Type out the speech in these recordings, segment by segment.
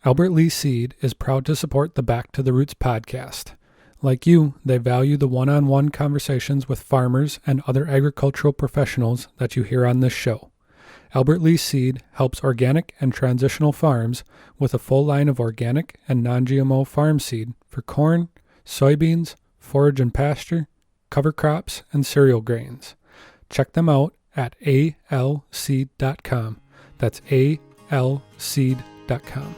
Albert Lee Seed is proud to support the Back to the Roots podcast. Like you, they value the one-on-one conversations with farmers and other agricultural professionals that you hear on this show. Albert Lee Seed helps organic and transitional farms with a full line of organic and non-GMO farm seed for corn, soybeans, forage and pasture, cover crops, and cereal grains. Check them out at alseed.com. That's alseed.com.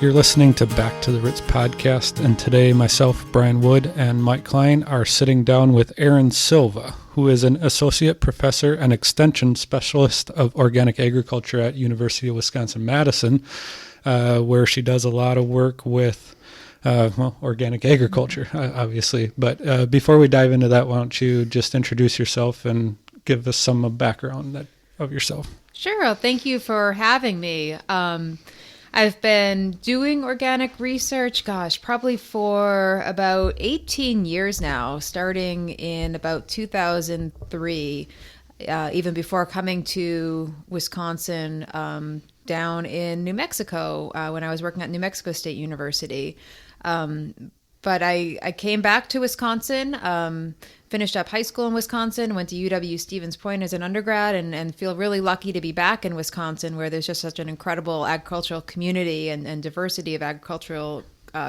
You're listening to Back to the Roots podcast, and today myself, Brian Wood, and Mike Klein are sitting down with Erin Silva, who is an associate professor and extension specialist of organic agriculture at University of Wisconsin-Madison, where she does a lot of work with organic agriculture, obviously. But before we dive into that, why don't you just introduce yourself and give us some background of yourself? Sure. Well, thank you for having me. I've been doing organic research, probably for about 18 years now, starting in about 2003, even before coming to Wisconsin, down in New Mexico, when I was working at New Mexico State University. But I came back to Wisconsin, finished up high school in Wisconsin, went to UW-Stevens Point as an undergrad, and feel really lucky to be back in Wisconsin, where there's just such an incredible agricultural community and diversity of agricultural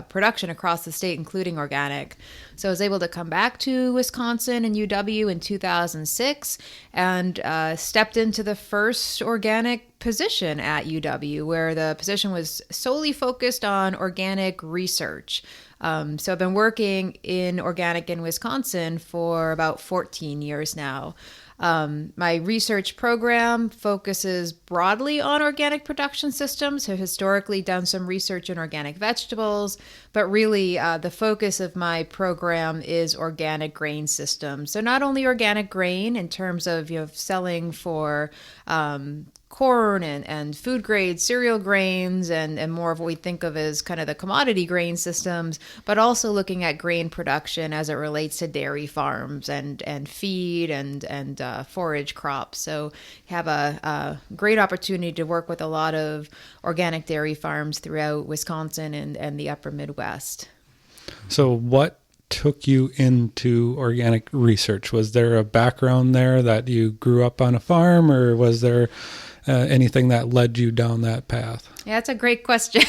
production across the state, including organic. So I was able to come back to Wisconsin and UW in 2006 and stepped into the first organic position at UW, where the position was solely focused on organic research. So I've been working in organic in Wisconsin for about 14 years now. My research program focuses broadly on organic production systems. I've historically done some research in organic vegetables, but really the focus of my program is organic grain systems. So not only organic grain in terms of selling for corn and food grade cereal grains and more of what we think of as kind of the commodity grain systems, but also looking at grain production as it relates to dairy farms and feed and forage crops. So have a great opportunity to work with a lot of organic dairy farms throughout Wisconsin and the upper Midwest. So what took you into organic research? Was there a background there that you grew up on a farm, or was there anything that led you down that path? Yeah, that's a great question.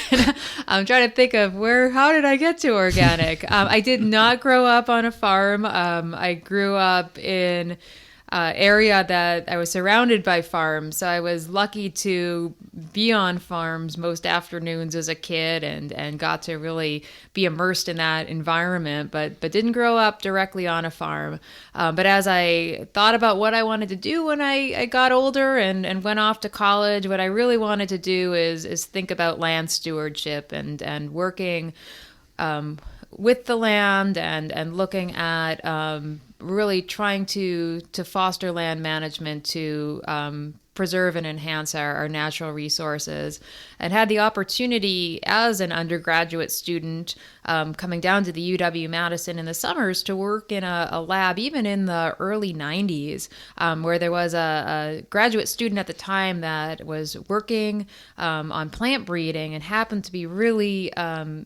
I'm trying to think of how did I get to organic? I did not grow up on a farm. I grew up in area that I was surrounded by farms. So I was lucky to be on farms most afternoons as a kid and got to really be immersed in that environment, but didn't grow up directly on a farm. But as I thought about what I wanted to do when I got older and went off to college, what I really wanted to do is think about land stewardship and working with the land and looking at really trying to foster land management to preserve and enhance our natural resources, and had the opportunity as an undergraduate student coming down to the UW-Madison in the summers to work in a lab even in the early 90s, where there was a graduate student at the time that was working on plant breeding and happened to be really,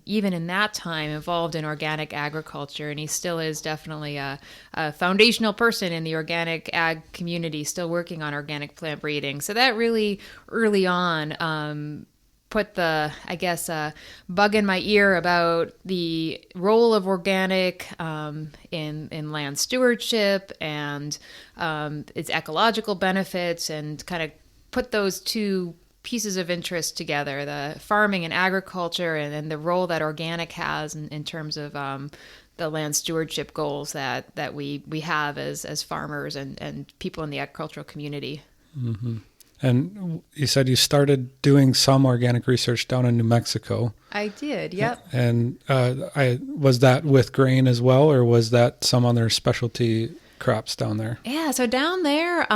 even in that time, involved in organic agriculture. And he still is definitely a foundational person in the organic ag community, still working on organic plant breeding. So that really early on put the, bug in my ear about the role of organic in land stewardship and its ecological benefits, and kind of put those two pieces of interest together, the farming and agriculture and the role that organic has in terms of the land stewardship goals that we have as farmers and people in the agricultural community. Mm-hmm. And you said you started doing some organic research down in New Mexico. I did, yep. And was that with grain as well, or was that some other specialty crops down there? Yeah, so down there,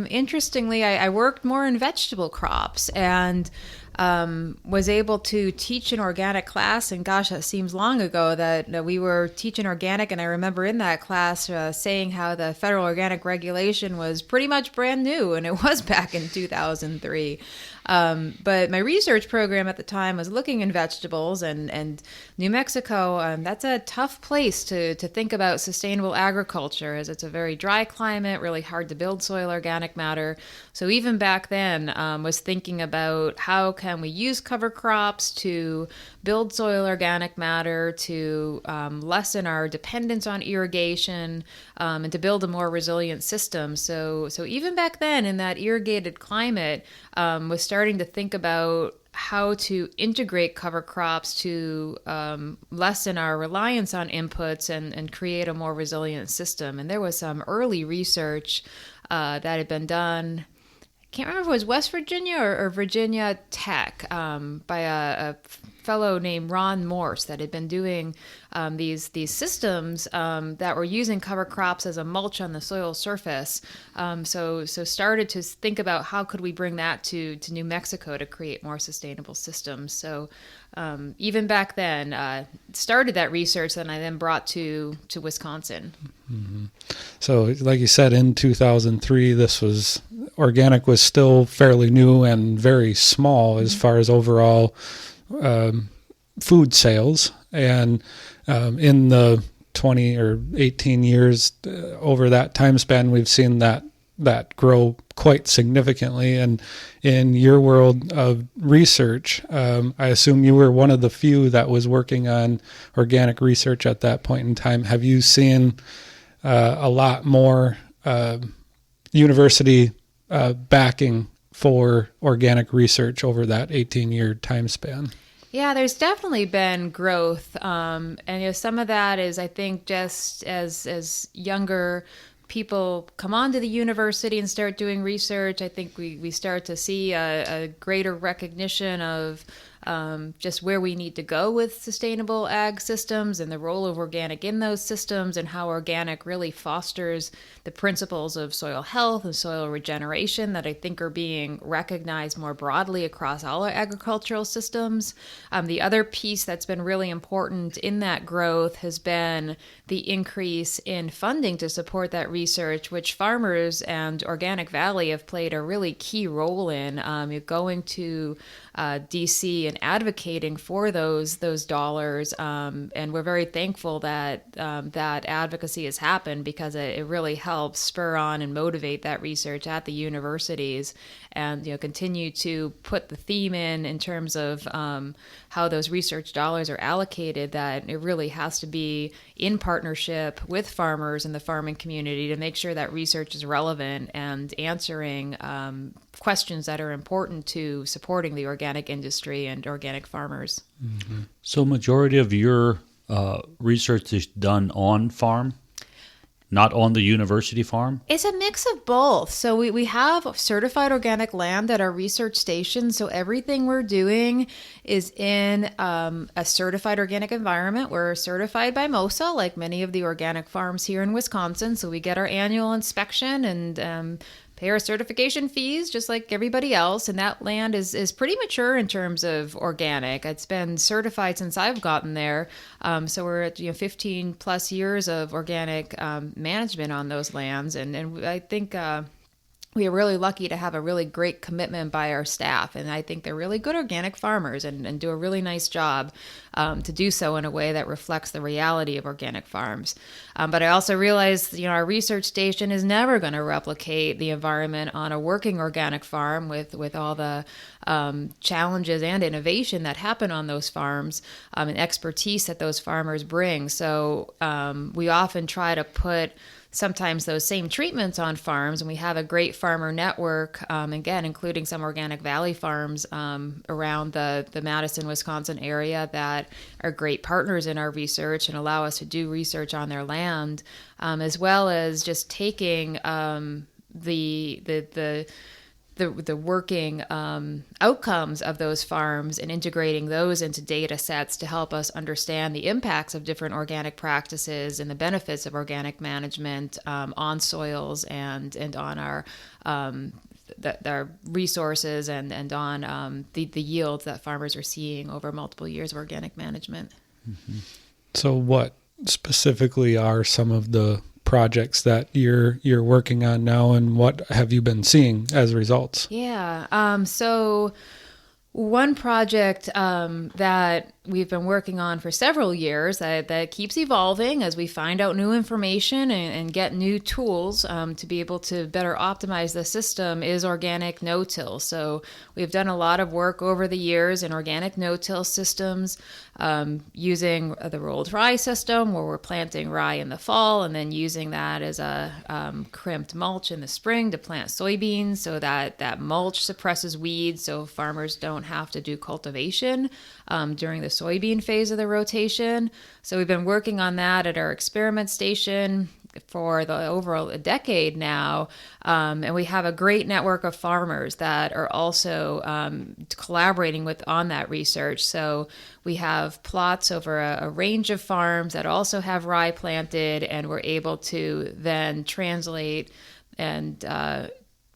interestingly, I worked more in vegetable crops and was able to teach an organic class. And gosh, that seems long ago that we were teaching organic. And I remember in that class saying how the federal organic regulation was pretty much brand new, and it was back in 2003. But my research program at the time was looking in vegetables, and New Mexico, that's a tough place to think about sustainable agriculture, as it's a very dry climate, really hard to build soil organic matter. So even back then, was thinking about how can we use cover crops to build soil organic matter, to lessen our dependence on irrigation, and to build a more resilient system. So even back then, in that irrigated climate, was starting to think about how to integrate cover crops to lessen our reliance on inputs and create a more resilient system. And there was some early research that had been done. I can't remember if it was West Virginia or Virginia Tech by a fellow named Ron Morse that had been doing these systems that were using cover crops as a mulch on the soil surface. So started to think about how could we bring that to New Mexico to create more sustainable systems. So even back then, started that research that I then brought to Wisconsin. Mm-hmm. So like you said, in 2003, organic was still fairly new and very small as far as overall food sales. And in the 20 or 18 years over that time span, we've seen that grow quite significantly. And in your world of research, I assume you were one of the few that was working on organic research at that point in time. Have you seen a lot more university backing for organic research over that 18-year time span? Yeah, there's definitely been growth, and some of that is, I think, just as younger people come onto the university and start doing research, I think we start to see a greater recognition of just where we need to go with sustainable ag systems and the role of organic in those systems, and how organic really fosters the principles of soil health and soil regeneration that I think are being recognized more broadly across all our agricultural systems. The other piece that's been really important in that growth has been the increase in funding to support that research, which farmers and Organic Valley have played a really key role in. Going to DC and advocating for those dollars, and we're very thankful that that advocacy has happened, because it really helps spur on and motivate that research at the universities, and continue to put the theme in terms of how those research dollars are allocated, that it really has to be in partnership with farmers and the farming community to make sure that research is relevant and answering questions that are important to supporting the organic industry and organic farmers. Mm-hmm. So majority of your research is done on farm? Not on the university farm? It's a mix of both. So we have certified organic land at our research station. So everything we're doing is in a certified organic environment. We're certified by MOSA, like many of the organic farms here in Wisconsin. So we get our annual inspection and pay our certification fees just like everybody else. And that land is pretty mature in terms of organic. It's been certified since I've gotten there. So we're at 15 plus years of organic management on those lands. And I think we are really lucky to have a really great commitment by our staff. And I think they're really good organic farmers and do a really nice job to do so in a way that reflects the reality of organic farms. But I also realize, our research station is never going to replicate the environment on a working organic farm with all the challenges and innovation that happen on those farms, and expertise that those farmers bring. So we often try to put sometimes those same treatments on farms, and we have a great farmer network, again, including some Organic Valley farms around the Madison, Wisconsin area that are great partners in our research and allow us to do research on their land, as well as just taking the the working outcomes of those farms and integrating those into data sets to help us understand the impacts of different organic practices and the benefits of organic management on soils and on our resources and on the yields that farmers are seeing over multiple years of organic management. Mm-hmm. So what specifically are some of the projects that you're working on now, and what have you been seeing as results? Yeah. So one project that we've been working on for several years that keeps evolving as we find out new information and get new tools to be able to better optimize the system is organic no-till. So we've done a lot of work over the years in organic no-till systems using the rolled rye system where we're planting rye in the fall and then using that as a crimped mulch in the spring to plant soybeans so that mulch suppresses weeds so farmers don't have to do cultivation during the soybean phase of the rotation. So we've been working on that at our experiment station for over a decade now, and we have a great network of farmers that are also collaborating on that research. So we have plots over a range of farms that also have rye planted, and we're able to then translate and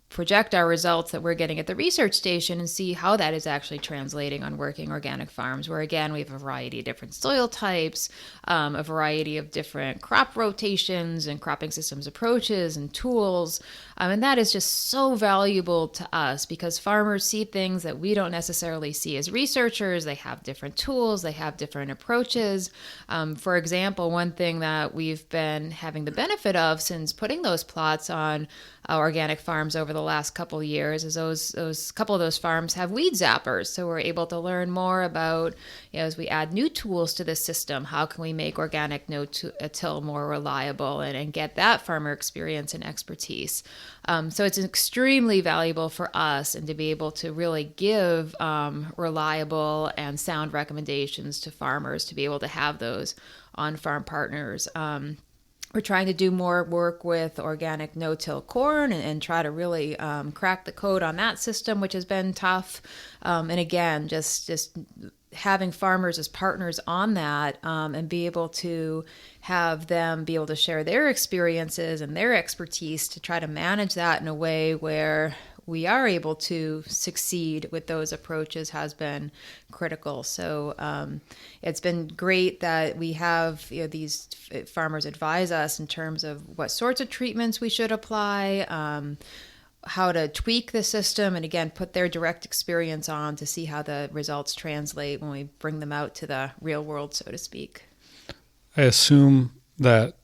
project our results that we're getting at the research station and see how that is actually translating on working organic farms, where again, we have a variety of different soil types, a variety of different crop rotations and cropping systems approaches and tools. And that is just so valuable to us because farmers see things that we don't necessarily see as researchers. They have different tools, they have different approaches. For example, one thing that we've been having the benefit of since putting those plots on organic farms over the last couple of years is those couple of those farms have weed zappers. So we're able to learn more about, as we add new tools to the system, how can we make organic no-till more reliable and get that farmer experience and expertise. So it's extremely valuable for us and to be able to really give reliable and sound recommendations to farmers to be able to have those on-farm partners. We're trying to do more work with organic no-till corn and try to really crack the code on that system, which has been tough. And again, just having farmers as partners on that and be able to have them be able to share their experiences and their expertise to try to manage that in a way where we are able to succeed with those approaches has been critical. So it's been great that we have these farmers advise us in terms of what sorts of treatments we should apply, how to tweak the system, and again, put their direct experience on to see how the results translate when we bring them out to the real world, so to speak. I assume that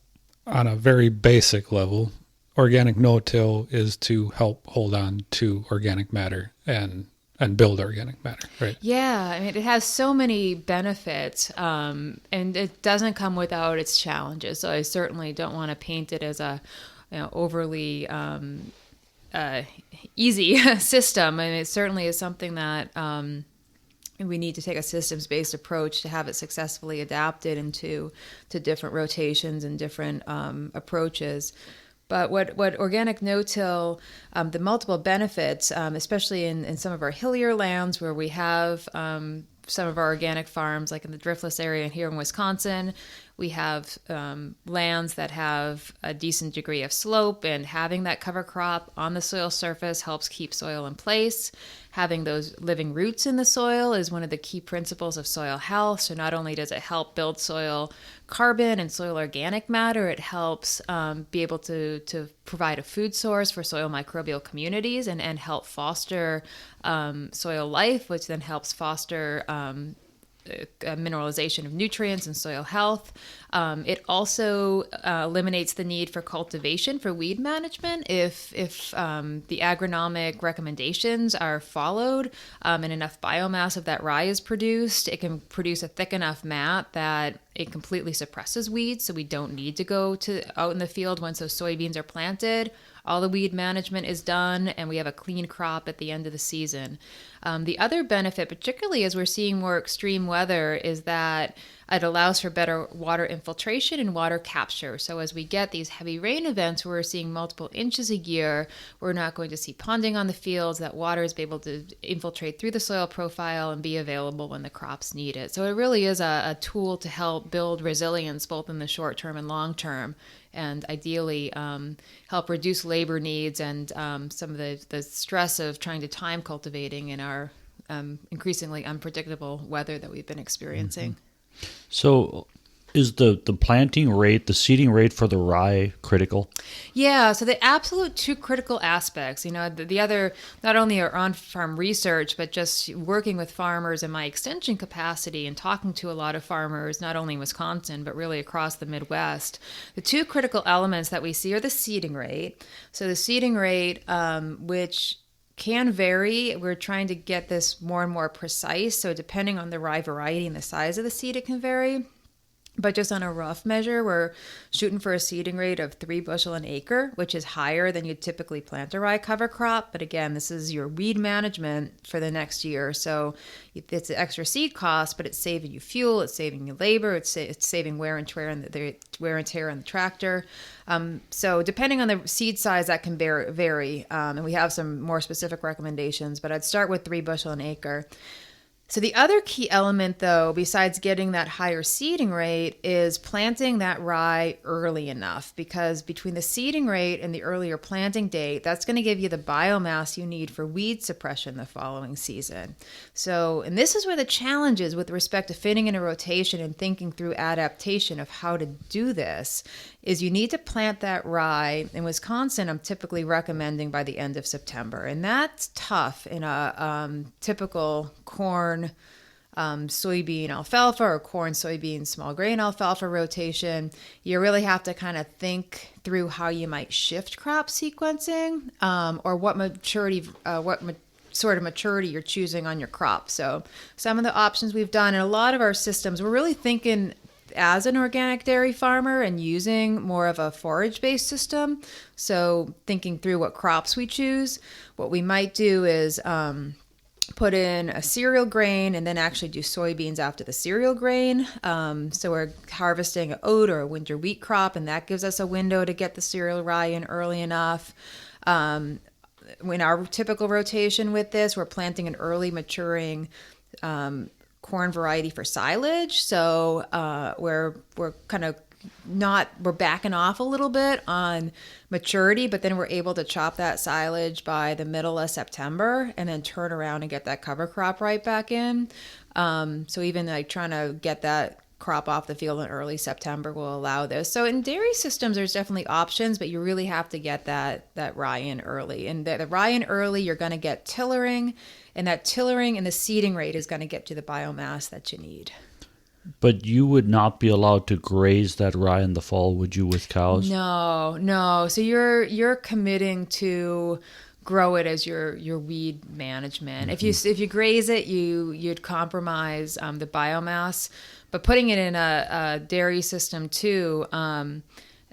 on a very basic level, organic no-till is to help hold on to organic matter and build organic matter, right? Yeah, I mean, it has so many benefits, and it doesn't come without its challenges. So I certainly don't want to paint it as a overly easy system. I mean, it certainly is something that we need to take a systems-based approach to have it successfully adapted into different rotations and different approaches. But what organic no-till, the multiple benefits, especially in some of our hillier lands where we have some of our organic farms, like in the driftless area here in Wisconsin, we have lands that have a decent degree of slope, and having that cover crop on the soil surface helps keep soil in place. Having those living roots in the soil is one of the key principles of soil health. So not only does it help build soil carbon and soil organic matter, it helps be able to provide a food source for soil microbial communities and help foster soil life, which then helps foster mineralization of nutrients and soil health. It also eliminates the need for cultivation for weed management if the agronomic recommendations are followed and enough biomass of that rye is produced. It can produce a thick enough mat that it completely suppresses weeds, so we don't need to go out in the field once those soybeans are planted. All the weed management is done, and we have a clean crop at the end of the season. The other benefit, particularly as we're seeing more extreme weather, is that It allows for better water infiltration and water capture. So as we get these heavy rain events, we're seeing multiple inches a year. We're not going to see ponding on the fields. That water is able to infiltrate through the soil profile and be available when the crops need it. So it really is a tool to help build resilience both in the short term and long term, and ideally help reduce labor needs and some of the stress of trying to time cultivating in our increasingly unpredictable weather that we've been experiencing. So is the planting rate, the seeding rate for the rye critical? Yeah, so the absolute two critical aspects, the other, not only are on-farm research, but just working with farmers in my extension capacity and talking to a lot of farmers, not only in Wisconsin, but really across the Midwest. The two critical elements that we see are the seeding rate. So the seeding rate, which can vary. We're trying to get this more and more precise. So depending on the rye variety and the size of the seed, it can vary. But just on a rough measure, we're shooting for a seeding rate of 3 bushel an acre, which is higher than you'd typically plant a rye cover crop. But again, this is your weed management for the next year. So it's an extra seed cost, but it's saving you fuel, it's saving you labor, it's saving wear and tear on the tractor. So depending on the seed size, that can vary. And we have some more specific recommendations, but I'd start with 3 bushel an acre. So the other key element, though, besides getting that higher seeding rate, is planting that rye early enough, because between the seeding rate and the earlier planting date, that's going to give you the biomass you need for weed suppression the following season. So, and this is where the challenge is with respect to fitting in a rotation and thinking through adaptation of how to do this, is you need to plant that rye. In Wisconsin, I'm typically recommending by the end of September, and that's tough in a typical corn, soybean, alfalfa, or corn, soybean, small grain alfalfa rotation. You really have to kind of think through how you might shift crop sequencing, or what sort of maturity you're choosing on your crop. So some of the options we've done in a lot of our systems, we're really thinking as an organic dairy farmer and using more of a forage-based system. So thinking through what crops we choose, what we might do is put in a cereal grain and then actually do soybeans after the cereal grain. So we're harvesting an oat or a winter wheat crop, and that gives us a window to get the cereal rye in early enough. In our typical rotation with this, we're planting an early maturing corn variety for silage. So we're backing off a little bit on maturity, but then we're able to chop that silage by the middle of September and then turn around and get that cover crop right back in. So even like trying to get that crop off the field in early September will allow this. So in dairy systems, there's definitely options, but you really have to get that rye in early. And the rye in early, you're going to get tillering, and that tillering and the seeding rate is going to get to the biomass that you need. But you would not be allowed to graze that rye in the fall, would you, with cows? No. So you're committing to grow it as your weed management. Mm-hmm. If you graze it, you'd compromise the biomass. But putting it in a dairy system too,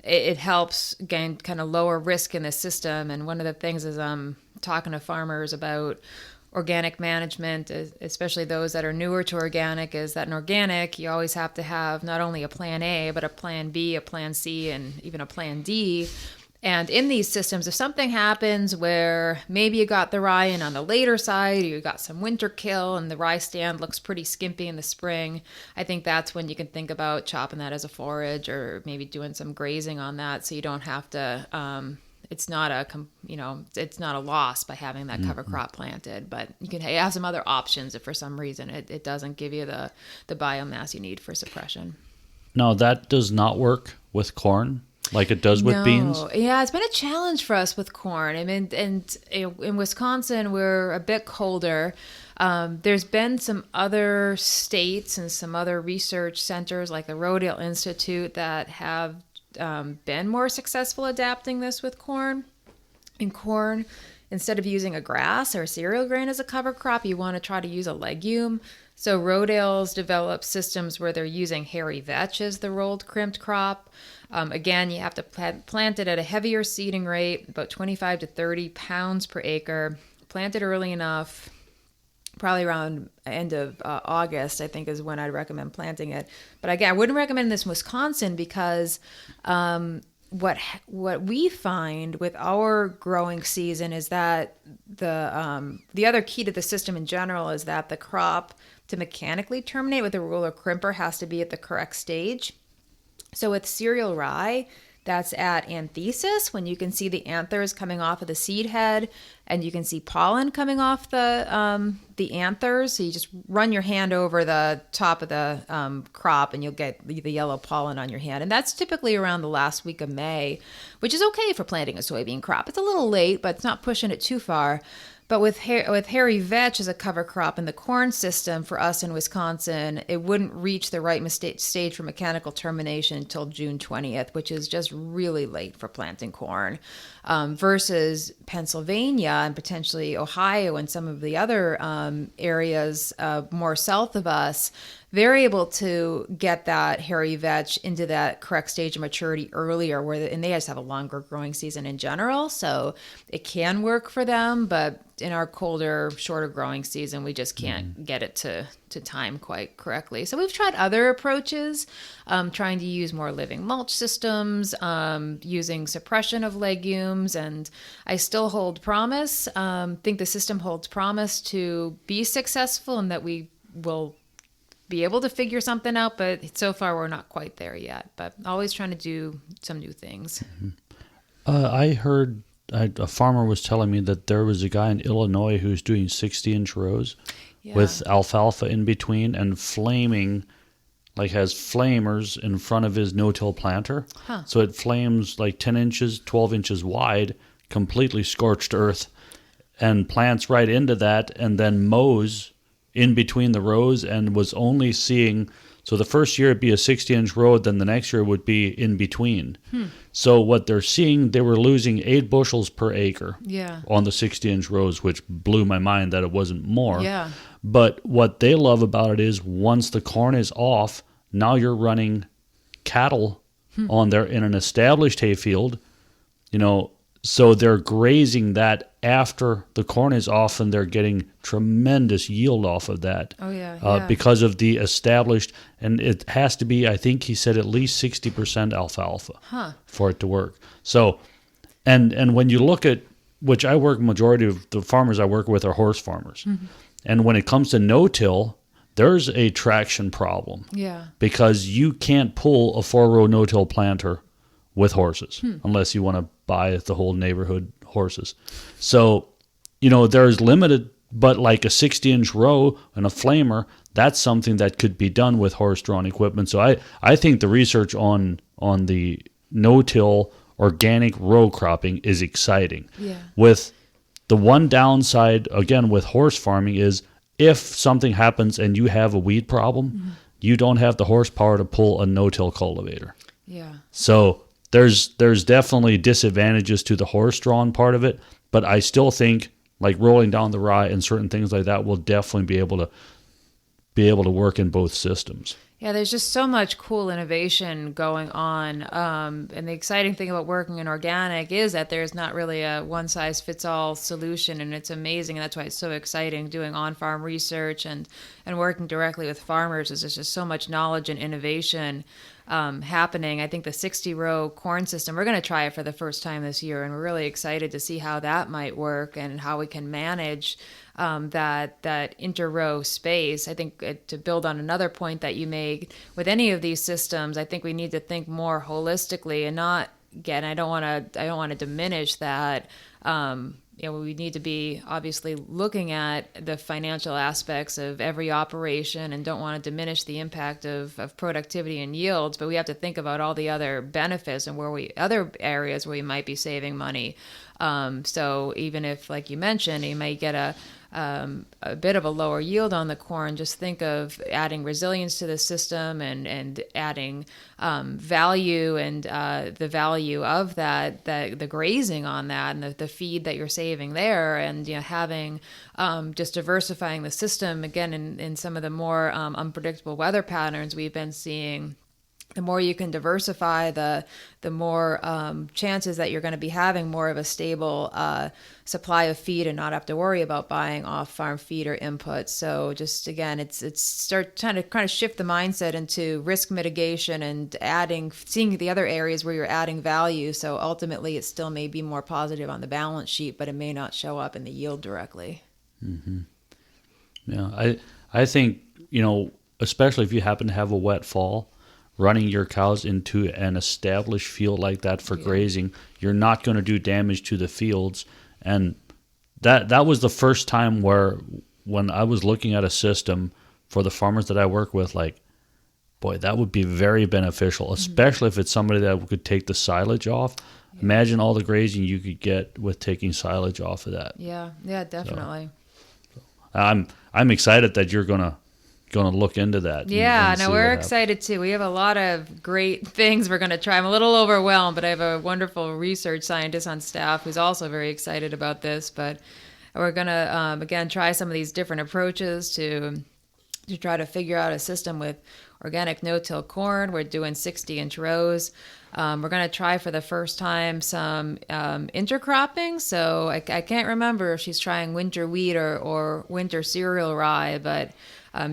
it helps again kind of lower risk in the system. And one of the things is I'm talking to farmers about organic management, especially those that are newer to organic, is that in organic, you always have to have not only a plan A, but a plan B, a plan C, and even a plan D. And in these systems, if something happens where maybe you got the rye in on the later side, or you got some winter kill and the rye stand looks pretty skimpy in the spring, I think that's when you can think about chopping that as a forage or maybe doing some grazing on that, so you don't have to it's not a loss by having that cover crop planted, but you can have some other options if for some reason it doesn't give you the biomass you need for suppression. Now, that does not work with corn like it does with beans? Yeah, it's been a challenge for us with corn. I mean, and in Wisconsin, we're a bit colder. There's been some other states and some other research centers like the Rodale Institute that have been more successful adapting this with corn. In corn, instead of using a grass or a cereal grain as a cover crop, you want to try to use a legume. So Rodale's developed systems where they're using hairy vetch as the rolled crimped crop. Again, you have to plant it at a heavier seeding rate, about 25 to 30 pounds per acre. Plant it early enough. probably around end of August, I think is when I'd recommend planting it. But again, I wouldn't recommend this in Wisconsin because what we find with our growing season is that the other key to the system in general is that the crop to mechanically terminate with a ruler crimper has to be at the correct stage. So with cereal rye, that's at anthesis, when you can see the anthers coming off of the seed head, and you can see pollen coming off the anthers. So you just run your hand over the top of the crop, and you'll get the yellow pollen on your hand. And that's typically around the last week of May, which is okay for planting a soybean crop. It's a little late, but it's not pushing it too far. But with hairy vetch as a cover crop in the corn system for us in Wisconsin, it wouldn't reach the right stage for mechanical termination until June 20th, which is just really late for planting corn, versus Pennsylvania and potentially Ohio and some of the other areas more south of us. They're able to get that hairy vetch into that correct stage of maturity earlier, and they just have a longer growing season in general, so it can work for them. But in our colder, shorter growing season, we just can't get it to time quite correctly. So we've tried other approaches, trying to use more living mulch systems, using suppression of legumes, and I still hold promise. Think the system holds promise to be successful and that we will be able to figure something out, but so far we're not quite there yet. But always trying to do some new things. I heard a farmer was telling me that there was a guy in Illinois who's doing 60-inch rows with alfalfa in between and flaming, like has flamers in front of his no-till planter. So it flames like 10 inches, 12 inches wide, completely scorched earth, and plants right into that and then mows in between the rows, and was only seeing, so the first year it'd be a 60-inch row, then the next year would be in between. So what they're seeing, they were losing 8 bushels per acre on the 60-inch rows, which blew my mind that it wasn't more. But what they love about it is once the corn is off, now you're running cattle on there in an established hayfield, so they're grazing that after the corn is off, and they're getting tremendous yield off of that. Because of the established, and it has to be, I think he said, at least 60% alfalfa for it to work. So, and when you look at, which I work, majority of the farmers I work with are horse farmers. And when it comes to no-till, there's a traction problem. Because you can't pull a 4-row no-till planter with horses unless you want to buy the whole neighborhood horses. So, there's limited, but like a 60-inch row and a flamer, that's something that could be done with horse-drawn equipment. So I think the research on the no-till organic row cropping is exciting. With the one downside, again, with horse farming is if something happens and you have a weed problem, you don't have the horsepower to pull a no-till cultivator. So there's definitely disadvantages to the horse-drawn part of it, but I still think like rolling down the rye and certain things like that will definitely be able to work in both systems. There's just so much cool innovation going on. And the exciting thing about working in organic is that there's not really a one-size-fits-all solution, and it's amazing. And that's why it's so exciting doing on-farm research and working directly with farmers. There's just so much knowledge and innovation happening. I think the 60-row corn system, we're going to try it for the first time this year, and we're really excited to see how that might work and how we can manage that inter-row space. I think to build on another point that you made, with any of these systems, I think we need to think more holistically and not, again, I don't want to diminish that. We need to be obviously looking at the financial aspects of every operation and don't want to diminish the impact of productivity and yields, but we have to think about all the other benefits and other areas where we might be saving money. So even if, like you mentioned, you may get a bit of a lower yield on the corn, just think of adding resilience to the system and adding value and the value of the grazing on that and the feed that you're saving there, and having just diversifying the system again in some of the more unpredictable weather patterns we've been seeing. the more you can diversify, the more chances that you're going to be having more of a stable supply of feed and not have to worry about buying off-farm feed or inputs. So just again, it's start trying to kind of shift the mindset into risk mitigation and seeing the other areas where you're adding value. So ultimately, it still may be more positive on the balance sheet, but it may not show up in the yield directly. Mm-hmm. Yeah, I think, especially if you happen to have a wet fall, running your cows into an established field like that for grazing, you're not going to do damage to the fields. And that was the first time when I was looking at a system for the farmers that I work with, like, boy, that would be very beneficial, especially if it's somebody that could take the silage off. Yeah. Imagine all the grazing you could get with taking silage off of that. Yeah, definitely. So I'm excited that you're gonna look into that. Yeah, no, we're excited too. We have a lot of great things we're going to try. I'm a little overwhelmed, but I have a wonderful research scientist on staff who's also very excited about this. But we're going to, again, try some of these different approaches to try to figure out a system with organic no-till corn. We're doing 60-inch rows. We're going to try for the first time some intercropping. So I can't remember if she's trying winter wheat or winter cereal rye, but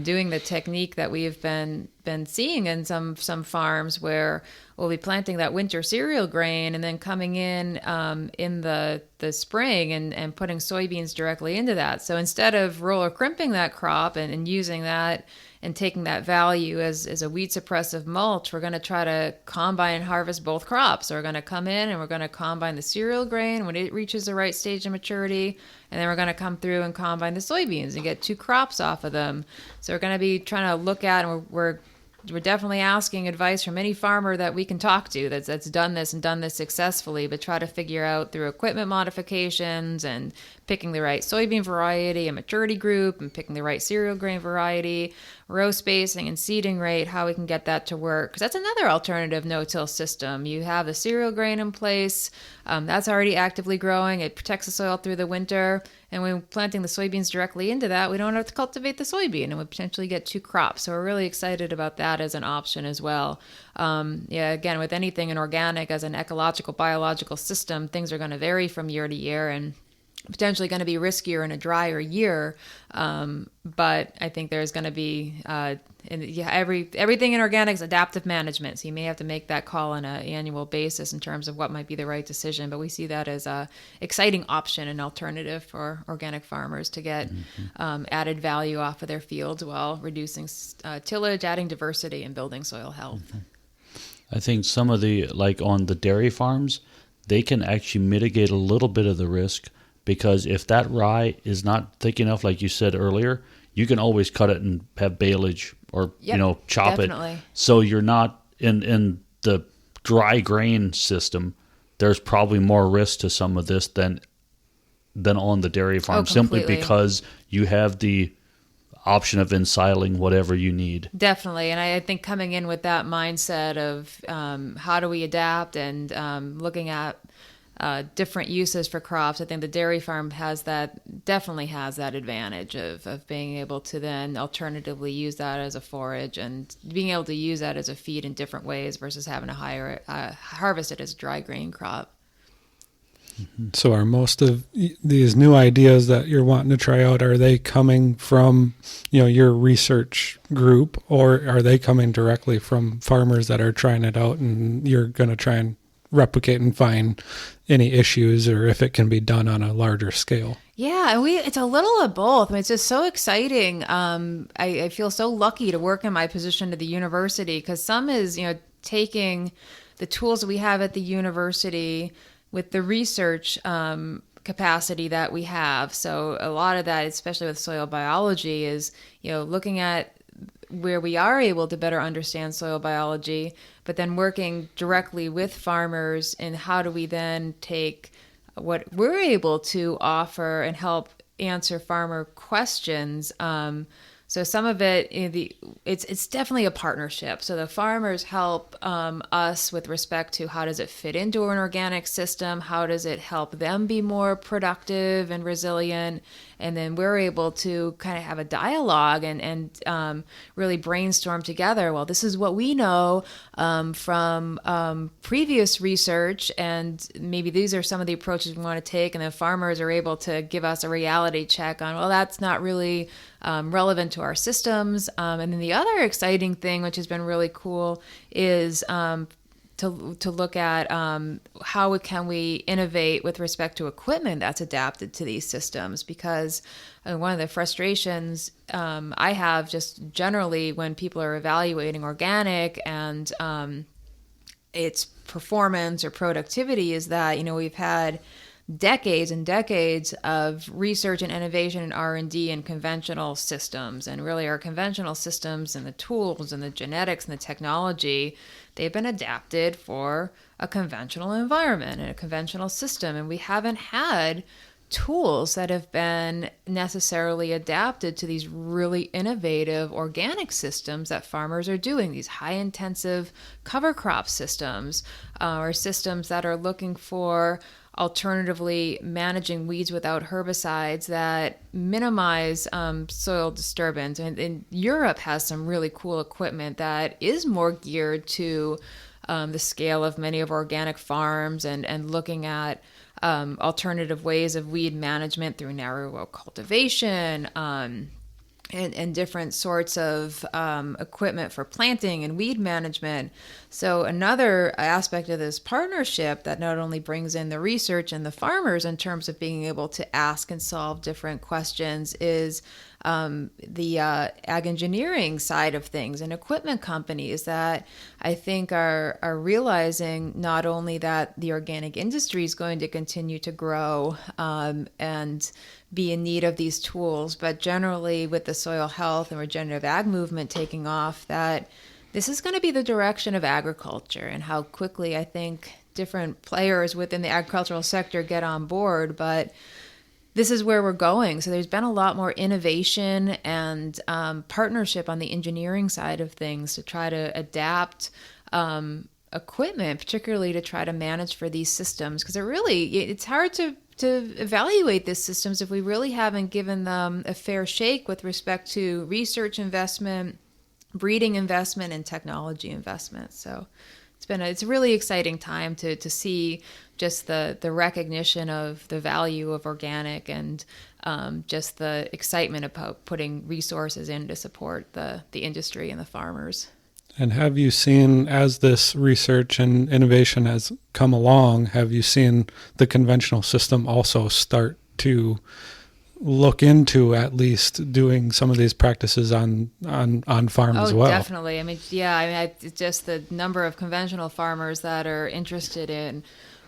doing the technique that we've been seeing in some farms where we'll be planting that winter cereal grain and then coming in the spring and putting soybeans directly into that. So instead of roller crimping that crop and using that and taking that value as a weed suppressive mulch, we're going to try to combine and harvest both crops. So we're going to come in and we're going to combine the cereal grain when it reaches the right stage of maturity, and then we're going to come through and combine the soybeans and get two crops off of them. So we're going to be trying to look at, and we're definitely asking advice from any farmer that we can talk to that's done this and done this successfully, but try to figure out through equipment modifications and picking the right soybean variety and maturity group and picking the right cereal grain variety, row spacing and seeding rate, how we can get that to work. Because that's another alternative no-till system. You have the cereal grain in place. That's already actively growing. It protects the soil through the winter. And when planting the soybeans directly into that, we don't have to cultivate the soybean, and we potentially get two crops. So we're really excited about that as an option as well. Again, with anything in organic as an ecological, biological system, things are going to vary from year to year and potentially going to be riskier in a drier year. But I think there's going to be everything in organic is adaptive management. So you may have to make that call on an annual basis in terms of what might be the right decision. But we see that as a exciting option and alternative for organic farmers to get added value off of their fields while reducing tillage, adding diversity, and building soil health. I think some of on the dairy farms, they can actually mitigate a little bit of the risk, because if that rye is not thick enough, like you said earlier, you can always cut it and have baleage or chop definitely. It. So you're not in the dry grain system. There's probably more risk to some of this than on the dairy farm, simply because you have the option of ensiling whatever you need. Definitely. And I think coming in with that mindset of how do we adapt and looking at different uses for crops, I think the dairy farm definitely has that advantage of being able to then alternatively use that as a forage and being able to use that as a feed in different ways versus having to harvest it as a dry grain crop. So are most of these new ideas that you're wanting to try out, are they coming from, your research group, or are they coming directly from farmers that are trying it out and you're going to try and replicate and find any issues or if it can be done on a larger scale? Yeah, it's a little of both. I mean, it's just so exciting. I feel so lucky to work in my position at the university, because some is, taking the tools that we have at the university with the research capacity that we have. So a lot of that, especially with soil biology, is, looking at where we are able to better understand soil biology, but then working directly with farmers and how do we then take what we're able to offer and help answer farmer questions So some of it, it's definitely a partnership. So the farmers help us with respect to how does it fit into an organic system, how does it help them be more productive and resilient, and then we're able to kind of have a dialogue and really brainstorm together. Well, this is what we know from previous research, and maybe these are some of the approaches we want to take, and the farmers are able to give us a reality check on, well, that's not really relevant to our systems. And then the other exciting thing, which has been really cool, is to look at how can we innovate with respect to equipment that's adapted to these systems. Because one of the frustrations I have just generally when people are evaluating organic and its performance or productivity is that, we've had decades and decades of research and innovation and R&D in conventional systems. And really our conventional systems and the tools and the genetics and the technology, they've been adapted for a conventional environment and a conventional system. And we haven't had tools that have been necessarily adapted to these really innovative organic systems that farmers are doing, these high intensive cover crop systems or systems that are looking for alternatively managing weeds without herbicides that minimize soil disturbance. And Europe has some really cool equipment that is more geared to the scale of many of organic farms and looking at alternative ways of weed management through narrow row cultivation, and different sorts of equipment for planting and weed management. So another aspect of this partnership that not only brings in the research and the farmers in terms of being able to ask and solve different questions is the ag engineering side of things and equipment companies that I think are realizing not only that the organic industry is going to continue to grow and be in need of these tools, but generally with the soil health and regenerative ag movement taking off, that this is going to be the direction of agriculture, and how quickly I think different players within the agricultural sector get on board. But this is where we're going. So there's been a lot more innovation and partnership on the engineering side of things to try to adapt equipment, particularly to try to manage for these systems, because it's hard to evaluate these systems if we really haven't given them a fair shake with respect to research investment, breeding investment, and technology investment. So it's a really exciting time to see just the recognition of the value of organic and just the excitement about putting resources in to support the industry and the farmers. And have you seen, as this research and innovation has come along, have you seen the conventional system also start to look into at least doing some of these practices on farm as well? Oh, definitely. I mean, just the number of conventional farmers that are interested in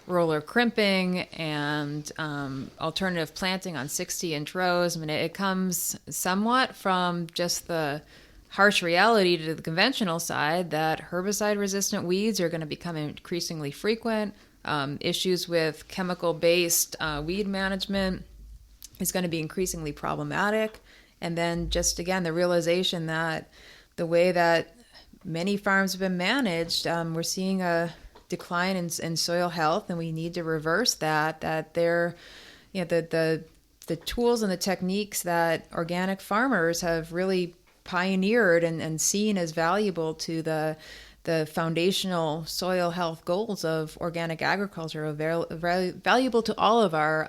roller crimping and alternative planting on 60-inch rows. I mean, it comes somewhat from just the harsh reality to the conventional side that herbicide-resistant weeds are going to become increasingly frequent. Issues with chemical-based weed management is going to be increasingly problematic. And then just, again, the realization that the way that many farms have been managed, we're seeing a decline in soil health, and we need to reverse that they're, the tools and the techniques that organic farmers have really pioneered and seen as valuable to the foundational soil health goals of organic agriculture are very valuable to all of our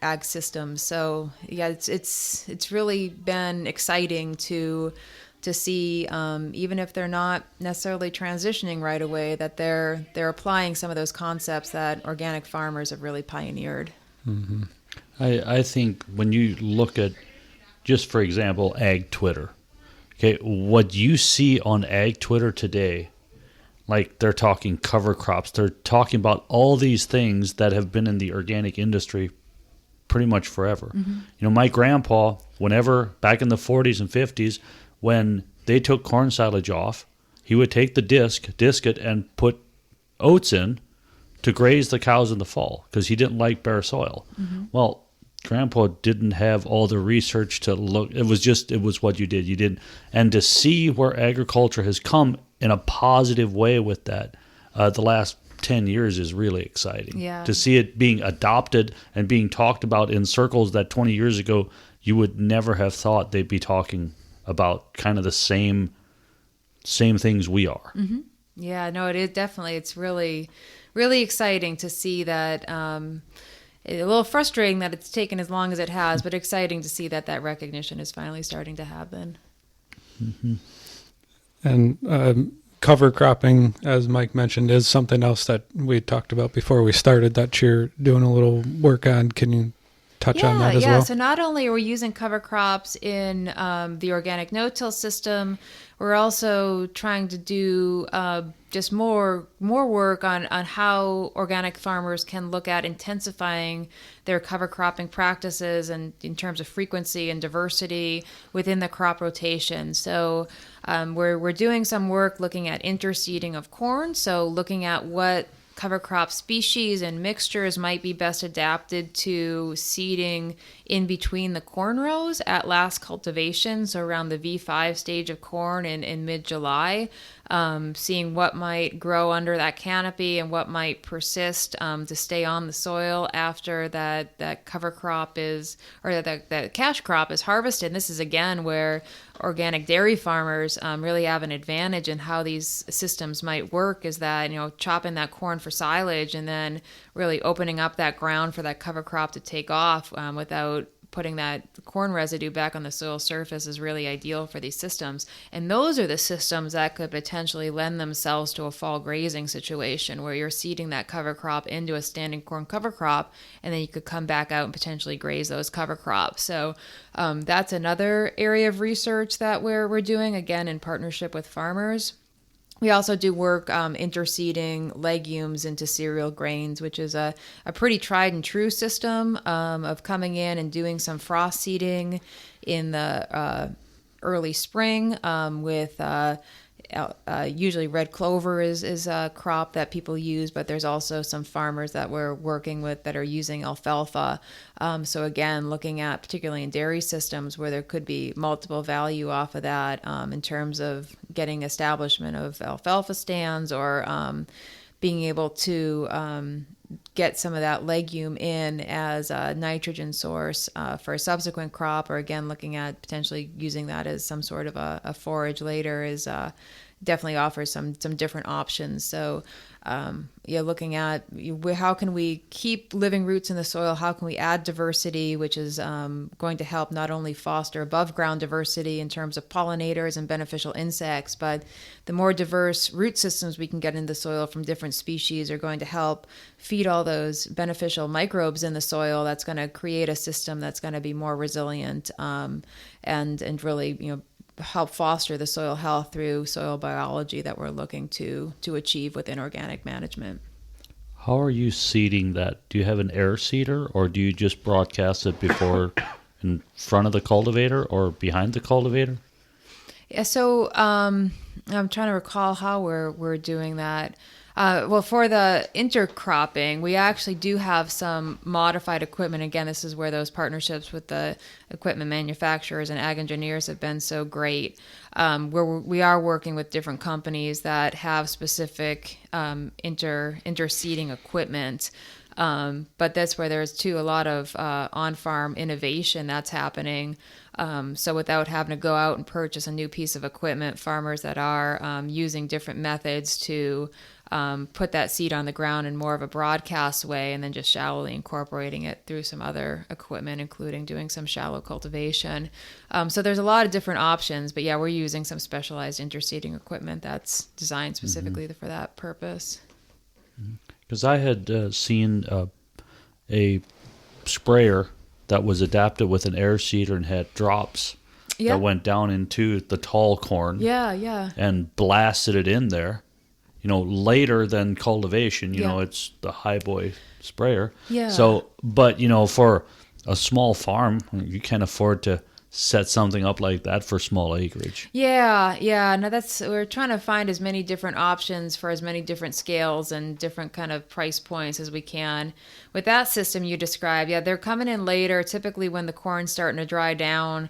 ag systems. So yeah, it's really been exciting to see, even if they're not necessarily transitioning right away, that they're applying some of those concepts that organic farmers have really pioneered. Mm-hmm. I think when you look at, just for example, ag Twitter, okay, what you see on ag Twitter today, like they're talking cover crops, they're talking about all these things that have been in the organic industry pretty much forever. Mm-hmm. My grandpa, whenever back in the 40s and 50s, when they took corn silage off, he would take the disc it, and put oats in to graze the cows in the fall because he didn't like bare soil. Mm-hmm. Well, Grandpa didn't have all the research to look. It was what you did. You didn't. And to see where agriculture has come in a positive way with that, the last 10 years is really exciting. Yeah. To see it being adopted and being talked about in circles that 20 years ago, you would never have thought they'd be talking about kind of the same things we are. Mm-hmm. Yeah, no, it is definitely. It's really, really exciting to see that. A little frustrating that it's taken as long as it has, but exciting to see that recognition is finally starting to happen. Mm-hmm. And cover cropping, as Mike mentioned, is something else that we talked about before we started that you're doing a little work on. Can you touch on that as well? Yeah, so not only are we using cover crops in the organic no-till system, we're also trying to do just more work on how organic farmers can look at intensifying their cover cropping practices and in terms of frequency and diversity within the crop rotation. So we're doing some work looking at interseeding of corn, so looking at what cover crop species and mixtures might be best adapted to seeding in between the corn rows at last cultivation, so around the V5 stage of corn in mid-July, seeing what might grow under that canopy and what might persist to stay on the soil after that cover crop is, or that cash crop is harvested. And this is again where organic dairy farmers really have an advantage in how these systems might work, is that, chopping that corn for silage and then really opening up that ground for that cover crop to take off without putting that corn residue back on the soil surface is really ideal for these systems. And those are the systems that could potentially lend themselves to a fall grazing situation where you're seeding that cover crop into a standing corn cover crop, and then you could come back out and potentially graze those cover crops. So that's another area of research that we're doing, again, in partnership with farmers. We also do work interseeding legumes into cereal grains, which is a pretty tried and true system of coming in and doing some frost seeding in the early spring with usually red clover is a crop that people use, but there's also some farmers that we're working with that are using alfalfa. So again, looking at particularly in dairy systems where there could be multiple value off of that in terms of getting establishment of alfalfa stands or being able to get some of that legume in as a nitrogen source for a subsequent crop, or again, looking at potentially using that as some sort of a forage later is definitely offers some different options. So looking at how can we keep living roots in the soil, how can we add diversity, which is going to help not only foster above ground diversity in terms of pollinators and beneficial insects, but the more diverse root systems we can get in the soil from different species are going to help feed all those beneficial microbes in the soil. That's going to create a system that's going to be more resilient and really help foster the soil health through soil biology that we're looking to achieve within organic management. How are you seeding that? Do you have an air seeder, or do you just broadcast it before in front of the cultivator or behind the cultivator? Yeah, so I'm trying to recall how we're doing that. Well, for the intercropping, we actually do have some modified equipment. Again, this is where those partnerships with the equipment manufacturers and ag engineers have been so great, where we are working with different companies that have specific interseeding equipment. But that's where there's a lot of on-farm innovation that's happening. So without having to go out and purchase a new piece of equipment, farmers that are using different methods to put that seed on the ground in more of a broadcast way, and then just shallowly incorporating it through some other equipment, including doing some shallow cultivation. So there's a lot of different options, but yeah, we're using some specialized interseeding equipment that's designed specifically for that purpose. Because I had seen a sprayer that was adapted with an air seeder and had drops that went down into the tall corn. Yeah. And blasted it in there. Later than cultivation, it's the high boy sprayer. Yeah. So, but, for a small farm, you can't afford to set something up like that for small acreage. Yeah. No, we're trying to find as many different options for as many different scales and different kind of price points as we can. With that system you described, they're coming in later, typically when the corn's starting to dry down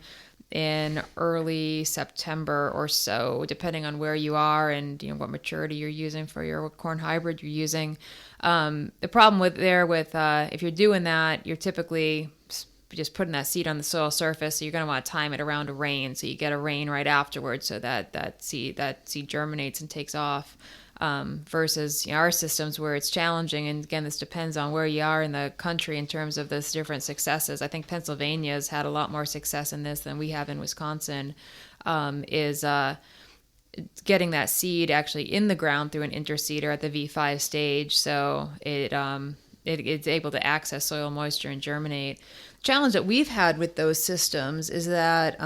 in early September or so, depending on where you are and what maturity you're using for what corn hybrid you're using. The problem with if you're doing that, you're typically just putting that seed on the soil surface, so you're going to want to time it around a rain, so you get a rain right afterwards, so that seed germinates and takes off. Versus our systems where it's challenging, and again, this depends on where you are in the country in terms of this different successes. I think Pennsylvania's had a lot more success in this than we have in Wisconsin. Is getting that seed actually in the ground through an interseeder at the V5 stage, so it's able to access soil moisture and germinate. The challenge that we've had with those systems is that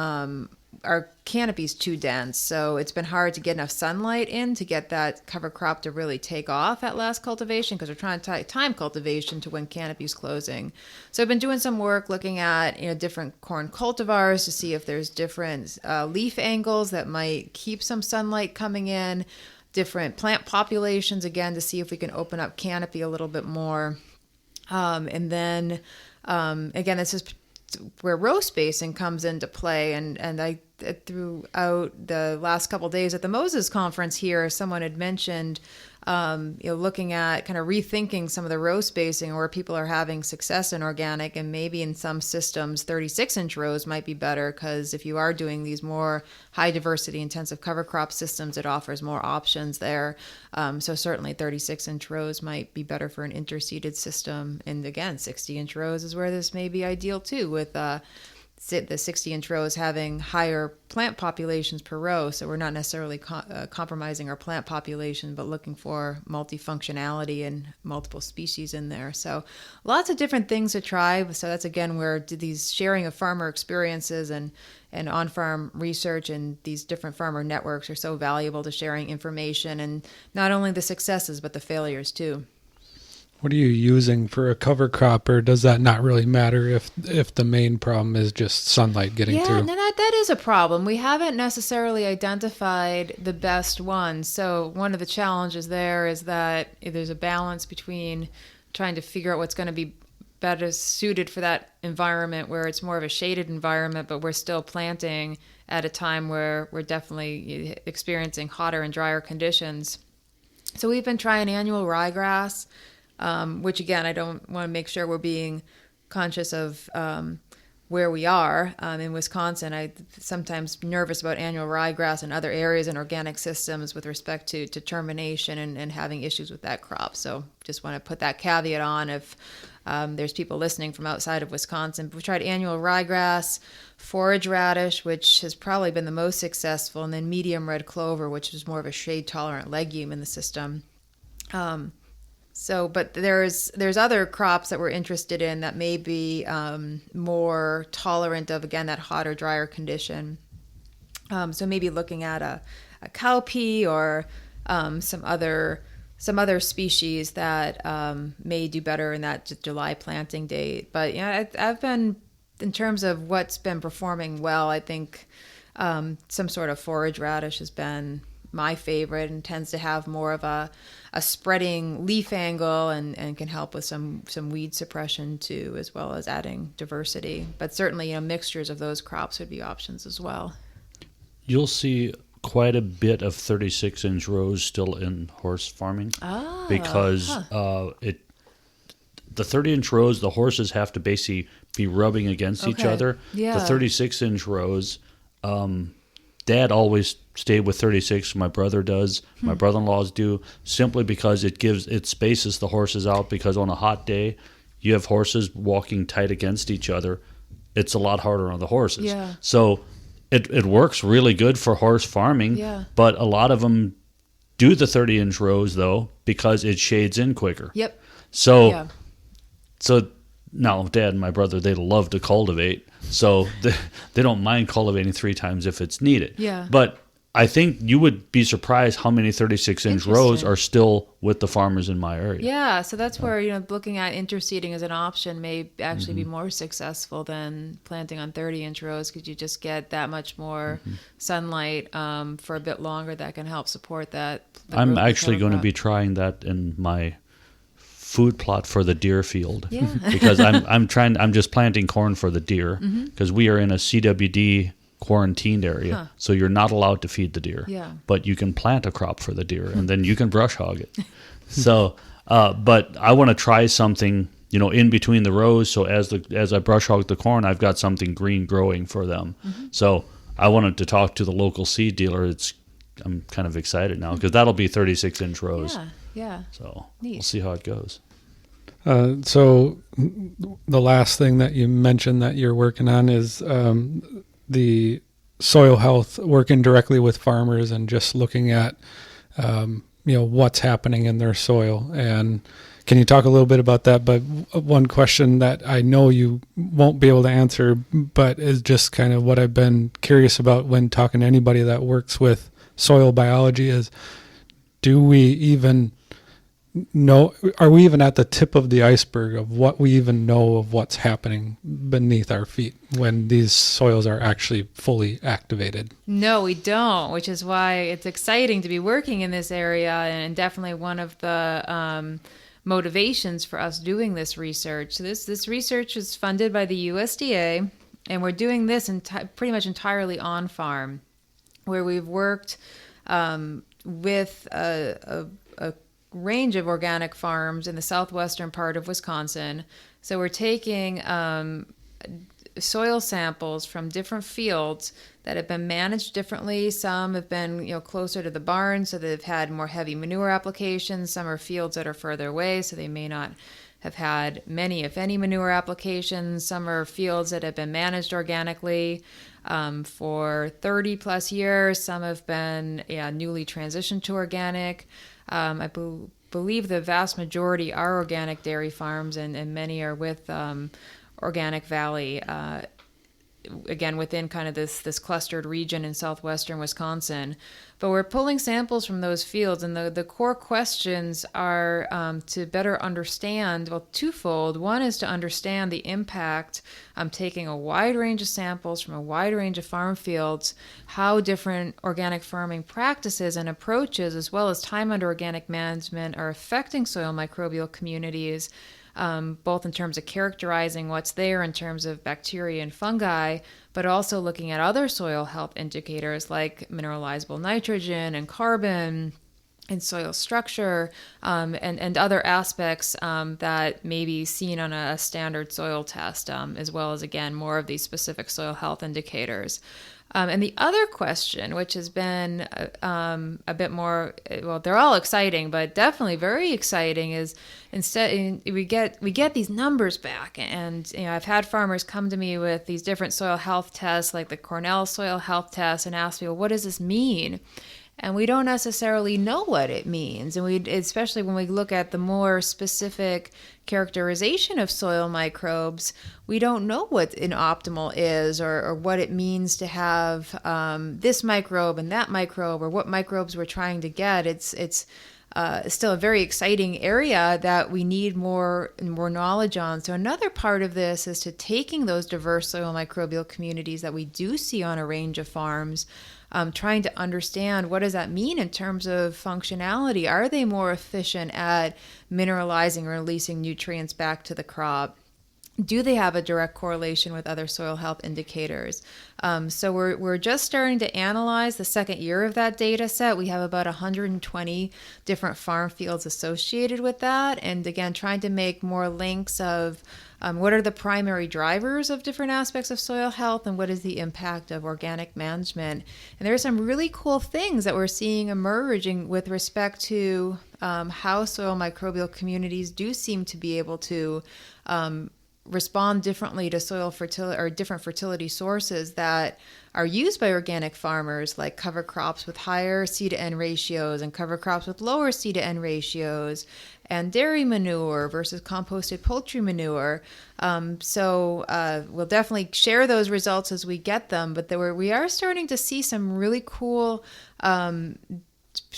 our canopy's too dense, so it's been hard to get enough sunlight in to get that cover crop to really take off at last cultivation, because we're trying to time cultivation to when canopy's closing. So I've been doing some work looking at different corn cultivars to see if there's different leaf angles that might keep some sunlight coming in, different plant populations, again, to see if we can open up canopy a little bit more. And then again, this is where row spacing comes into play, and I throughout the last couple of days at the Moses conference here, someone had mentioned looking at kind of rethinking some of the row spacing, where people are having success in organic, and maybe in some systems 36-inch rows might be better, because if you are doing these more high diversity intensive cover crop systems, it offers more options there. So certainly 36-inch rows might be better for an interseeded system, and again 60-inch rows is where this may be ideal too, with the 60-inch rows having higher plant populations per row, so we're not necessarily compromising our plant population, but looking for multifunctionality and multiple species in there. So lots of different things to try. So that's again where these sharing of farmer experiences and on-farm research and these different farmer networks are so valuable to sharing information, and not only the successes but the failures too. What are you using for a cover crop, or does that not really matter if the main problem is just sunlight getting through? Yeah, that is a problem. We haven't necessarily identified the best one. So one of the challenges there is that there's a balance between trying to figure out what's going to be better suited for that environment, where it's more of a shaded environment, but we're still planting at a time where we're definitely experiencing hotter and drier conditions. So we've been trying annual ryegrass, which again, I don't want to make sure we're being conscious of where we are. In Wisconsin, I'm sometimes nervous about annual ryegrass and other areas in organic systems with respect to termination and having issues with that crop. So just want to put that caveat on if there's people listening from outside of Wisconsin. We've tried annual ryegrass, forage radish, which has probably been the most successful, and then medium red clover, which is more of a shade-tolerant legume in the system. But there's other crops that we're interested in that may be more tolerant of, again, that hotter, drier condition. So maybe looking at a cowpea or some other species that may do better in that July planting date. But I've been, in terms of what's been performing well, I think some sort of forage radish has been my favorite, and tends to have more of a spreading leaf angle and can help with some weed suppression too, as well as adding diversity. But certainly, mixtures of those crops would be options as well. You'll see quite a bit of 36-inch rows still in horse farming, because the 30-inch rows, the horses have to basically be rubbing against each other. Yeah. The 36-inch rows, Dad always stayed with 36. My brother does. My brother-in-laws do, simply because it spaces the horses out, because on a hot day, you have horses walking tight against each other. It's a lot harder on the horses. Yeah. So it works really good for horse farming, but a lot of them do the 30-inch rows, though, because it shades in quicker. Yep. So now Dad and my brother, they love to cultivate, so they don't mind cultivating 3 times if it's needed. Yeah. But I think you would be surprised how many 36-inch rows are still with the farmers in my area. Yeah, so that's where, looking at interseeding as an option may actually be more successful than planting on 30-inch rows, because you just get that much more sunlight for a bit longer that can help support that. I'm actually going to be trying that in my food plot for the deer field. Yeah. Because I'm just planting corn for the deer, because we are in a CWD quarantined area, so you're not allowed to feed the deer. Yeah. But you can plant a crop for the deer, and then you can brush hog it. So, but I want to try something, in between the rows. So as I brush hog the corn, I've got something green growing for them. So I wanted to talk to the local seed dealer. I'm kind of excited now, because that'll be 36-inch rows. Yeah. So Neat. We'll see how it goes. So the last thing that you mentioned that you're working on is the soil health, working directly with farmers and just looking at what's happening in their soil. And can you talk a little bit about that? But one question that I know you won't be able to answer, but is just kind of what I've been curious about when talking to anybody that works with soil biology is, do we even know, are we even at the tip of the iceberg of what we even know of what's happening beneath our feet when these soils are actually fully activated? No, we don't, which is why it's exciting to be working in this area, and definitely one of the motivations for us doing this research. So this research is funded by the USDA, and we're doing this pretty much entirely on farm, where we've worked with a range of organic farms in the southwestern part of Wisconsin. So we're taking soil samples from different fields that have been managed differently. Some have been closer to the barn, so they've had more heavy manure applications. Some are fields that are further away, so they may not have had many, if any, manure applications. Some are fields that have been managed organically for 30 plus years. Some have been newly transitioned to organic. I believe the vast majority are organic dairy farms, and many are with Organic Valley, again, within kind of this clustered region in southwestern Wisconsin. But we're pulling samples from those fields, and the core questions are to better understand, well, twofold. One is to understand the impact, taking a wide range of samples from a wide range of farm fields, how different organic farming practices and approaches, as well as time under organic management, are affecting soil microbial communities, both in terms of characterizing what's there in terms of bacteria and fungi, but also looking at other soil health indicators like mineralizable nitrogen and carbon and soil structure, and other aspects that may be seen on a standard soil test, as well as, again, more of these specific soil health indicators. And the other question, which has been a bit more, well, they're all exciting, but definitely very exciting, is instead we get these numbers back, and I've had farmers come to me with these different soil health tests, like the Cornell soil health test, and ask me, well, what does this mean? And we don't necessarily know what it means. And especially when we look at the more specific characterization of soil microbes, we don't know what an optimal is, or what it means to have this microbe and that microbe, or what microbes we're trying to get. It's still a very exciting area that we need more knowledge on. So another part of this is to taking those diverse soil microbial communities that we do see on a range of farms, trying to understand what does that mean in terms of functionality. Are they more efficient at mineralizing or releasing nutrients back to the crop? Do they have a direct correlation with other soil health indicators? So we're just starting to analyze the second year of that data set. We have about 120 different farm fields associated with that. And again, trying to make more links of what are the primary drivers of different aspects of soil health, and what is the impact of organic management. And there are some really cool things that we're seeing emerging with respect to how soil microbial communities do seem to be able to respond differently to soil fertility or different fertility sources that are used by organic farmers, like cover crops with higher C to N ratios and cover crops with lower C to N ratios, and dairy manure versus composted poultry manure. So we'll definitely share those results as we get them, but we are starting to see some really cool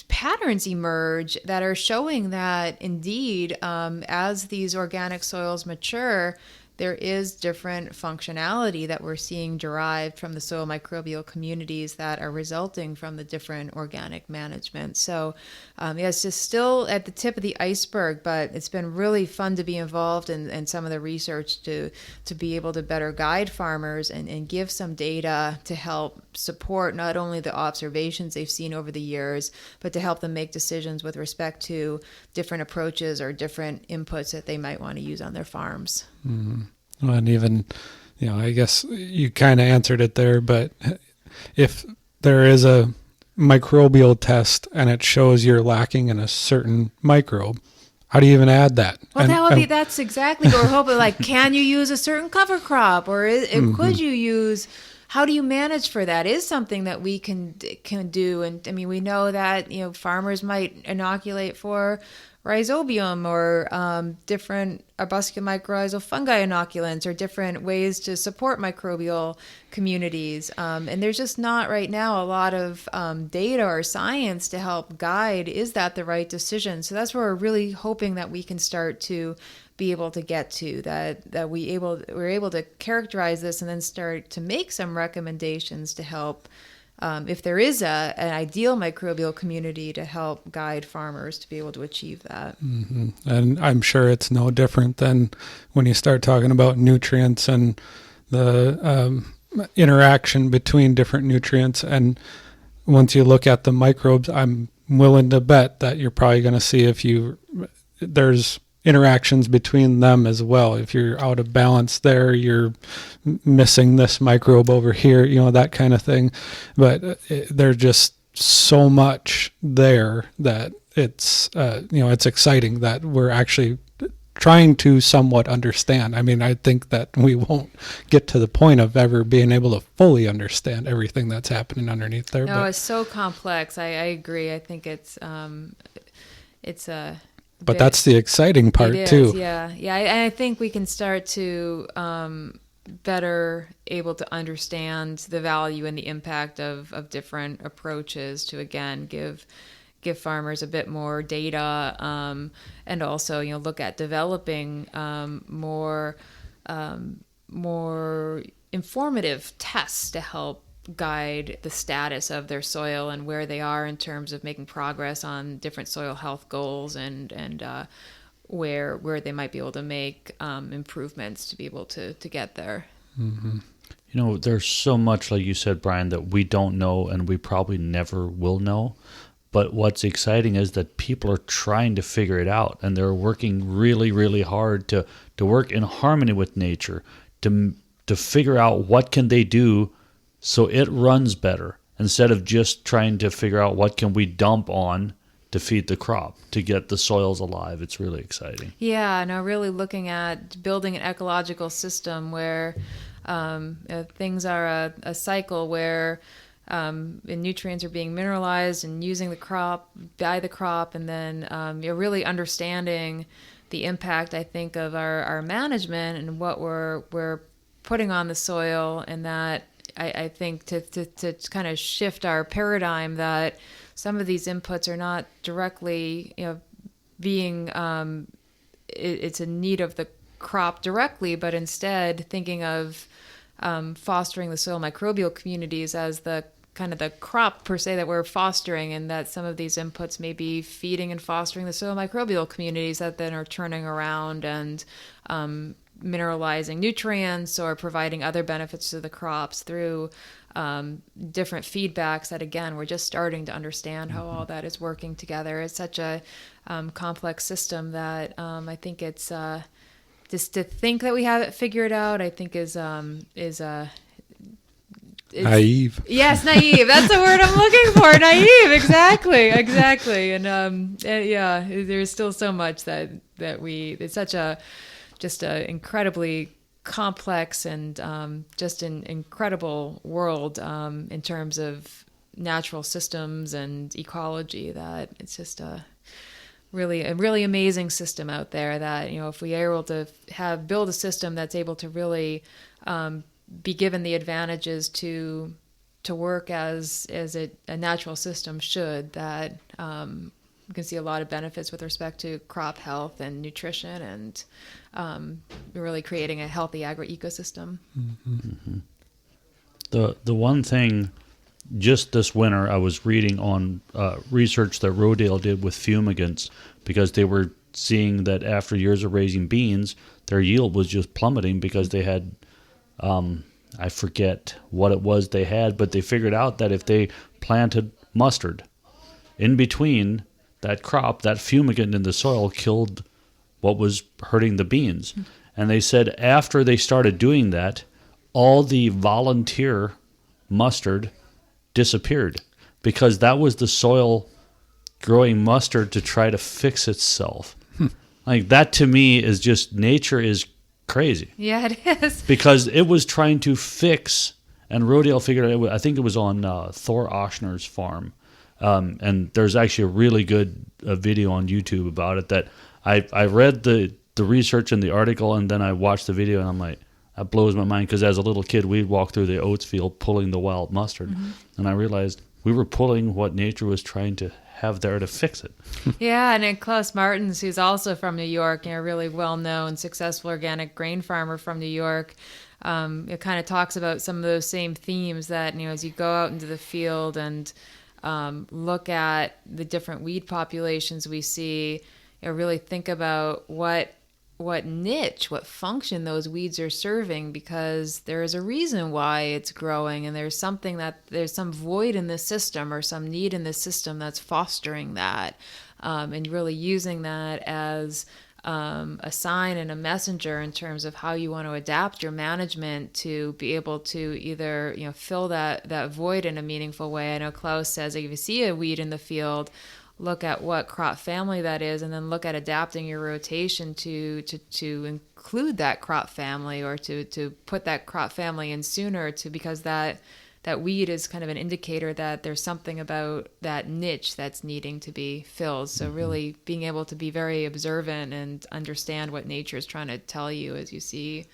patterns emerge that are showing that indeed, as these organic soils mature, there is different functionality that we're seeing derived from the soil microbial communities that are resulting from the different organic management. So it's just still at the tip of the iceberg, but it's been really fun to be involved in some of the research to be able to better guide farmers and give some data to help support not only the observations they've seen over the years, but to help them make decisions with respect to different approaches or different inputs that they might want to use on their farms. Mm-hmm. Well, and even, I guess you kind of answered it there, but if there is a microbial test and it shows you're lacking in a certain microbe, how do you even add that? Well, that's exactly what we're hoping. Like, can you use a certain cover crop, or could you use? How do you manage for that? Is something that we can do. And I mean, we know that farmers might inoculate for rhizobium or different arbuscular mycorrhizal fungi inoculants, or different ways to support microbial communities. And there's just not right now a lot of data or science to help guide, is that the right decision? So that's where we're really hoping that we can start to be able to get to, that we're able to characterize this and then start to make some recommendations to help, if there is an ideal microbial community, to help guide farmers to be able to achieve that. Mm-hmm. And I'm sure it's no different than when you start talking about nutrients and the interaction between different nutrients. And once you look at the microbes, I'm willing to bet that you're probably going to see there's interactions between them as well. If you're out of balance there, you're missing this microbe over here, that kind of thing. But there's just so much there that it's exciting that we're actually trying to somewhat understand. I mean, I think that we won't get to the point of ever being able to fully understand everything that's happening underneath there. No, it's so complex. I agree. I think it's but that's the exciting part too. Yeah. And I think we can start to better able to understand the value and the impact of different approaches to, again, give farmers a bit more data, and also look at developing more informative tests to help guide the status of their soil and where they are in terms of making progress on different soil health goals, and where they might be able to make improvements to be able to get there. Mm-hmm. There's so much, like you said, Brian, that we don't know and we probably never will know. But what's exciting is that people are trying to figure it out, and they're working really, really hard to work in harmony with nature, to figure out what can they do so it runs better, instead of just trying to figure out what can we dump on to feed the crop, to get the soils alive. It's really exciting. Yeah, no, really looking at building an ecological system where things are a cycle where nutrients are being mineralized and using the crop, by the crop, and then you're really understanding the impact, I think, of our management and what we're putting on the soil, and that I think to kind of shift our paradigm that some of these inputs are not directly, being it's a need of the crop directly, but instead thinking of fostering the soil microbial communities as the kind of the crop per se that we're fostering, and that some of these inputs may be feeding and fostering the soil microbial communities that then are turning around and mineralizing nutrients or providing other benefits to the crops through different feedbacks that, again, we're just starting to understand how all that is working together. It's such a complex system that I think it's just to think that we have it figured out, I think is naive. Yes, naive. That's the word I'm looking for. Naive. Exactly. And there's still so much that it's such a incredibly complex and just an incredible world in terms of natural systems and ecology, that it's just a really amazing system out there that, if we are able to build a system that's able to really be given the advantages to work as a natural system should, that you can see a lot of benefits with respect to crop health and nutrition and really creating a healthy agro-ecosystem. Mm-hmm. The one thing, just this winter, I was reading on research that Rodale did with fumigants, because they were seeing that after years of raising beans, their yield was just plummeting because they had, I forget what it was they had, but they figured out that if they planted mustard in between that crop, that fumigant in the soil killed what was hurting the beans. Mm-hmm. And they said after they started doing that, all the volunteer mustard disappeared, because that was the soil growing mustard to try to fix itself. Like, that to me is just, nature is crazy. Yeah, it is. Because it was trying to fix, and Rodale figured out, I think it was on Thor Oshner's farm. And there's actually a really good video on YouTube about it, that I read the research in the article, and then I watched the video, and I'm like, that blows my mind, because as a little kid, we'd walk through the oats field pulling the wild mustard. Mm-hmm. And I realized we were pulling what nature was trying to have there to fix it. Yeah, and then Klaus Martens, who's also from New York, a really well-known, successful organic grain farmer from New York, it kind of talks about some of those same themes that, as you go out into the field and look at the different weed populations we see, really think about what niche, what function those weeds are serving, because there is a reason why it's growing, and there's some void in the system or some need in the system that's fostering that, and really using that as a sign and a messenger in terms of how you want to adapt your management to be able to either fill that void in a meaningful way. I know Klaus says, if you see a weed in the field, look at what crop family that is, and then look at adapting your rotation to include that crop family, or to put that crop family in sooner, because that weed is kind of an indicator that there's something about that niche that's needing to be filled. So really being able to be very observant and understand what nature is trying to tell you as you see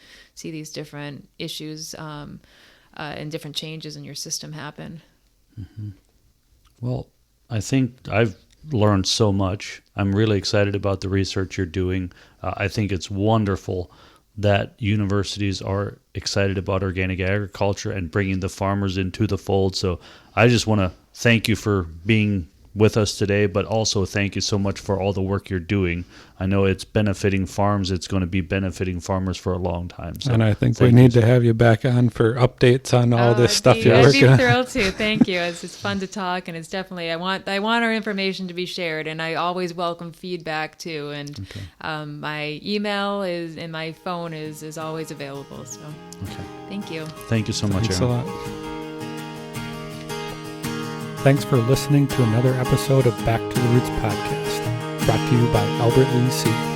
these different issues and different changes in your system happen. Mm-hmm. Well, I think I've learned so much. I'm really excited about the research you're doing. I think it's wonderful that universities are excited about organic agriculture and bringing the farmers into the fold. So I just want to thank you for being with us today, but also thank you so much for all the work you're doing. I know it's benefiting farms. It's going to be benefiting farmers for a long time. So, and I think we need to have you back on for updates on all this stuff you're working on. I'd be thrilled to. Thank you. It's fun to talk, and it's definitely, I want our information to be shared, and I always welcome feedback too. And my email is, and my phone is always available. So thank you. Thank you so much, Thanks Erin. a lot. Thanks for listening to another episode of Back to the Roots podcast, brought to you by Albert Lee C.